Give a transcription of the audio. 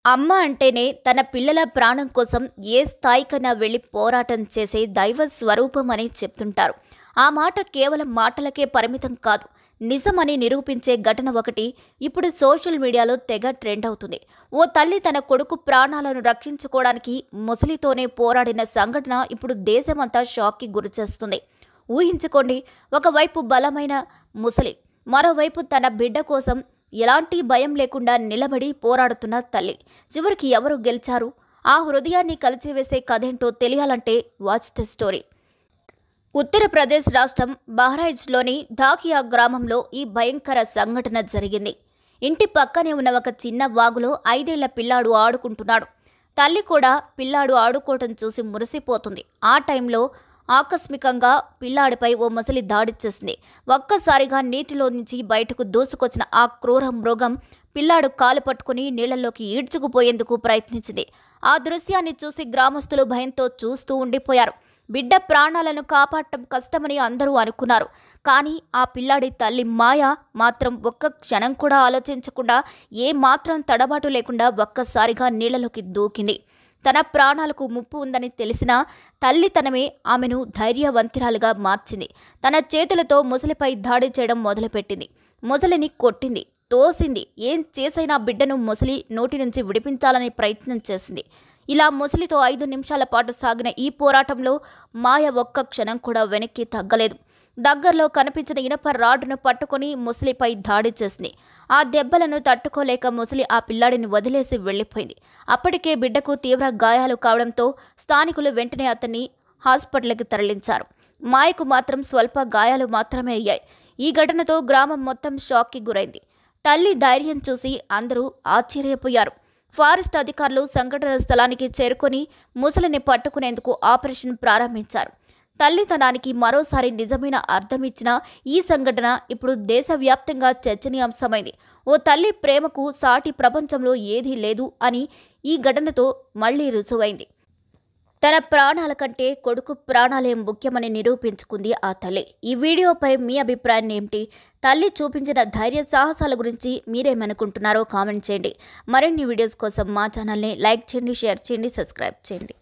అమ్మ అంటేనే తన పిల్లల ప్రాణం కోసం ఏ స్థాయికైనా వెళ్లి పోరాటం చేసే దైవ స్వరూపం అని చెప్తుంటారు. ఆ మాట కేవలం మాటలకే పరిమితం కాదు, నిజమని నిరూపించే ఘటన ఒకటి ఇప్పుడు సోషల్ మీడియాలో తెగ ట్రెండ్ అవుతుంది. ఓ తల్లి తన కొడుకు ప్రాణాలను రక్షించుకోవడానికి ముసలితోనే పోరాడిన సంఘటన ఇప్పుడు దేశమంతా షాక్కి గురిచేస్తుంది. ఊహించుకోండి, ఒకవైపు బలమైన ముసలి, మరోవైపు తన బిడ్డ కోసం ఎలాంటి భయం లేకుండా నిలబడి పోరాడుతున్న తల్లి. చివరికి ఎవరు గెలిచారు? ఆ హృదయాన్ని కలిచివేసే కథేంటో తెలియాలంటే వాచ్ ది స్టోరీ. ఉత్తరప్రదేశ్ రాష్ట్రం బహ్రాయిచ్లోని ధాకియా గ్రామంలో ఈ భయంకర సంఘటన జరిగింది. ఇంటి పక్కనే ఉన్న ఒక చిన్న వాగులో 5 ఏళ్ల పిల్లాడు ఆడుకుంటున్నాడు. తల్లి కూడా పిల్లాడు ఆడుకోవటం చూసి మురిసిపోతుంది. ఆ టైంలో ఆకస్మికంగా పిల్లాడిపై ఓ ముసలి దాడి చేసింది. ఒక్కసారిగా నీటిలో నుంచి బయటకు దూసుకొచ్చిన ఆ క్రూర మృగం పిల్లాడు కాలు పట్టుకుని నీళ్లలోకి ఈడ్చుకుపోయేందుకు ప్రయత్నించింది. ఆ దృశ్యాన్ని చూసి గ్రామస్తులు భయంతో చూస్తూ ఉండిపోయారు. బిడ్డ ప్రాణాలను కాపాడటం కష్టమని అందరూ అనుకున్నారు. కానీ ఆ పిల్లాడి తల్లి మాయ మాత్రం ఒక్క క్షణం కూడా ఆలోచించకుండా, ఏ మాత్రం తడబాటు లేకుండా ఒక్కసారిగా నీళ్లలోకి దూకింది. తన ప్రాణాలకు ముప్పు ఉందని తెలిసినా తల్లితనమే ఆమెను ధైర్యవంతురాలుగా మార్చింది. తన చేతులతో ముసలిపై దాడి చేయడం మొదలుపెట్టింది. ముసలిని కొట్టింది, తోసింది. ఏం చేసైనా బిడ్డను ముసలి నోటి నుంచి విడిపించాలని ప్రయత్నం చేసింది. ఇలా ముసలితో 5 నిమిషాల పాటు సాగిన ఈ పోరాటంలో మాయ ఒక్క క్షణం కూడా వెనక్కి తగ్గలేదు. దగ్గరలో కనిపించిన ఇనప రాడ్డును పట్టుకుని ముసలిపై దాడి చేసింది. ఆ దెబ్బలను తట్టుకోలేక ముసలి ఆ పిల్లాడిని వదిలేసి వెళ్లిపోయింది. అప్పటికే బిడ్డకు తీవ్ర గాయాలు కావడంతో స్థానికులు వెంటనే అతన్ని హాస్పిటల్కి తరలించారు. మాయకు మాత్రం స్వల్ప గాయాలు మాత్రమే అయ్యాయి. ఈ ఘటనతో గ్రామం మొత్తం షాక్కి గురైంది. తల్లి ధైర్యం చూసి అందరూ ఆశ్చర్యపోయారు. ఫారెస్ట్ అధికారులు సంఘటన స్థలానికి చేరుకొని ముసలిని పట్టుకునేందుకు ఆపరేషన్ ప్రారంభించారు. తల్లితనానికి మరోసారి నిజమైన అర్థమిచ్చిన ఈ సంఘటన ఇప్పుడు దేశవ్యాప్తంగా చర్చనీయాంశమైంది. ఓ తల్లి ప్రేమకు సాటి ప్రపంచంలో ఏదీ లేదు అని ఈ ఘటనతో మళ్లీ రుజువైంది. తన ప్రాణాల కంటే కొడుకు ప్రాణాలే ముఖ్యమని నిరూపించుకుంది ఆ తల్లి. ఈ వీడియోపై మీ అభిప్రాయం ఏమిటి? తల్లి చూపించిన ధైర్య సాహసాల గురించి మీరేమనుకుంటున్నారో కామెంట్ చేయండి. మరిన్ని వీడియోస్ కోసం మా ఛానల్ని లైక్ చేయండి, షేర్ చేయండి, సబ్స్క్రైబ్ చేయండి.